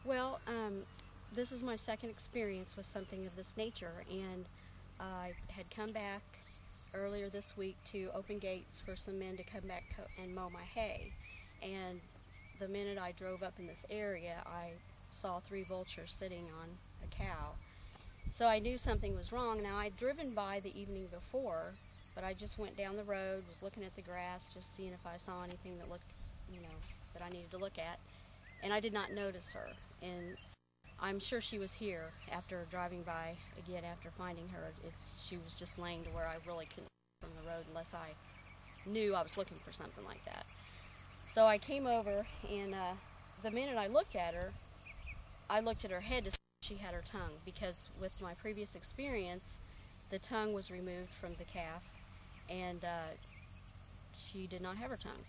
Well, this is my second experience with something of this nature, and I had come back earlier this week to open gates for some men to come back and mow my hay. And the minute I drove up in this area, I saw 3 vultures sitting on a cow. So I knew something was wrong. Now, I'd driven by the evening before, but I just went down the road, was looking at the grass, just seeing if I saw anything that looked, that I needed to look at. And I did not notice her. And I'm sure she was here after driving by again after finding her. She was just laying to where I really couldn't see from the road unless I knew I was looking for something like that. So I came over, and the minute I looked at her head to see if she had her tongue, because with my previous experience, the tongue was removed from the calf, and she did not have her tongue.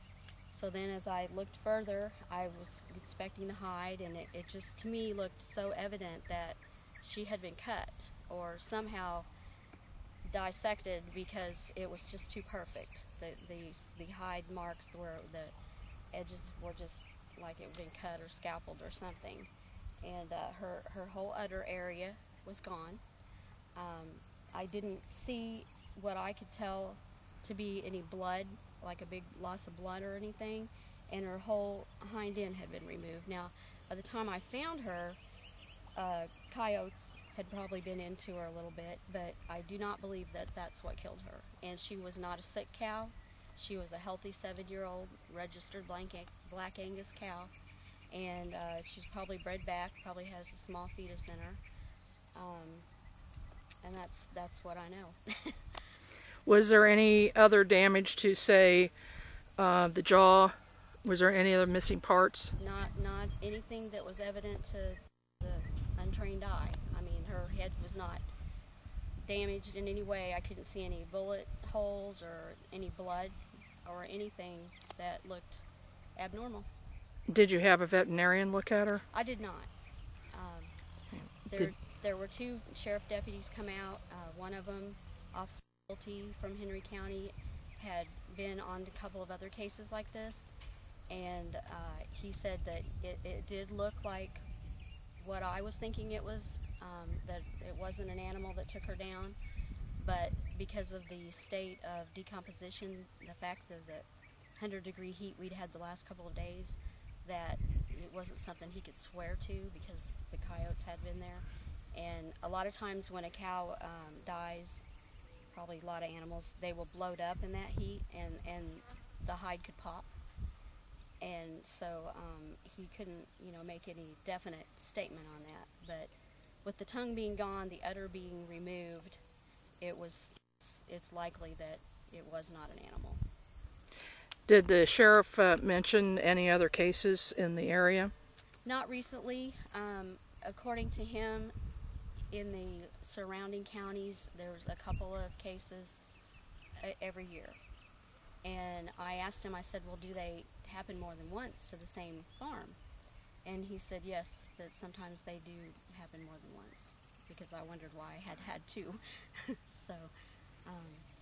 So then as I looked further, I was inspecting the hide, and it just, to me, looked so evident that she had been cut or somehow dissected, because it was just too perfect. The hide marks where the edges were just like it had been cut or scalpeled or something. And her whole udder area was gone. I didn't see what I could tell to be any blood, like a big loss of blood or anything, and her whole hind end had been removed. Now, by the time I found her, coyotes had probably been into her a little bit, but I do not believe that that's what killed her. And she was not a sick cow. She was a healthy 7-year-old registered Black Angus cow, and she's probably bred back, probably has a small fetus in her, and that's what I know. Was there any other damage to, say, the jaw? Was there any other missing parts? Not anything that was evident to the untrained eye. I mean, her head was not damaged in any way. I couldn't see any bullet holes or any blood or anything that looked abnormal. Did you have a veterinarian look at her? I did not. There were 2 sheriff deputies come out. One of them, Officer from Henry County, had been on a couple of other cases like this, and he said that it did look like what I was thinking it was, that it wasn't an animal that took her down, but because of the state of decomposition, the fact of the 100-degree heat we'd had the last couple of days, that it wasn't something he could swear to because the coyotes had been there. And a lot of times when a cow dies, probably a lot of animals, they will bloat up in that heat, and the hide could pop. And so he couldn't, make any definite statement on that. But with the tongue being gone, the udder being removed, it's likely that it was not an animal. Did the sheriff mention any other cases in the area? Not recently. According to him, in the surrounding counties, there's a couple of cases every year. And I asked him, I said, well, do they happen more than once to the same farm? And he said, yes, that sometimes they do happen more than once, because I wondered why I had 2. So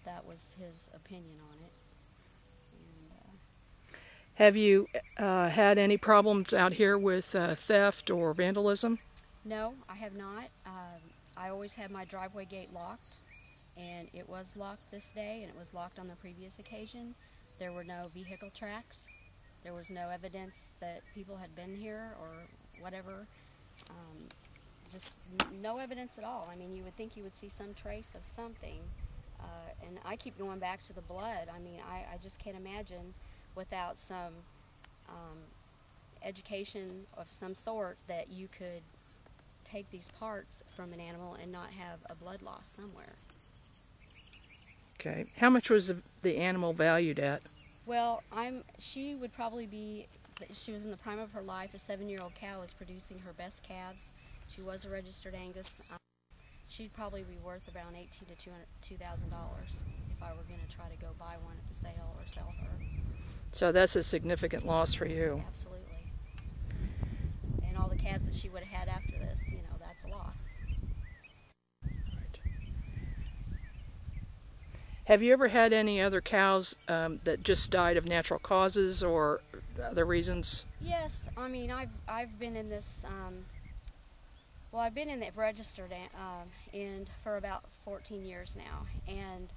that was his opinion on it. And, have you had any problems out here with theft or vandalism? No, I have not. I always have my driveway gate locked, and it was locked this day, and it was locked on the previous occasion. There were no vehicle tracks. There was no evidence that people had been here or whatever. Just no evidence at all. I mean, you would think you would see some trace of something. And I keep going back to the blood. I mean, I just can't imagine without some education of some sort that you could take these parts from an animal and not have a blood loss somewhere. Okay. How much was the animal valued at? Well, she would probably be, she was in the prime of her life. A 7-year-old cow was producing her best calves. She was a registered Angus. She'd probably be worth around $1,800 to $2,000 if I were going to try to go buy one at the sale or sell her. So that's a significant loss for you. Absolutely. And all the calves that she would have had after this, that's a loss. Right. Have you ever had any other cows that just died of natural causes or other reasons? Yes, I mean I've been in this. Well, I've been in the registered end for about 14 years now, and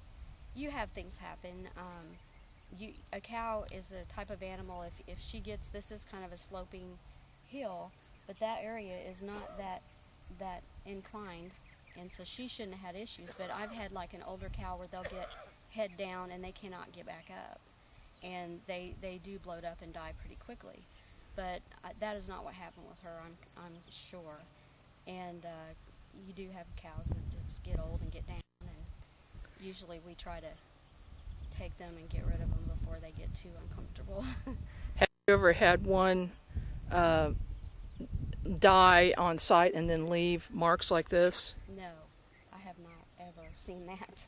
you have things happen. A cow is a type of animal. If she gets, this is kind of a sloping hill, but that area is not that inclined, and so she shouldn't have had issues. But I've had like an older cow where they'll get head down and they cannot get back up, and they do bloat up and die pretty quickly. But that is not what happened with her. I'm sure. And you do have cows that just get old and get down, and usually we try to take them and get rid of them before they get too uncomfortable. Have you ever had one die on site and then leave marks like this? No, I have not ever seen that.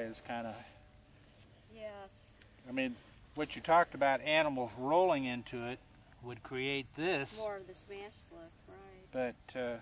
Is kind of, Yes. I mean, what you talked about, animals rolling into it would create this, More of the smashed look, right? but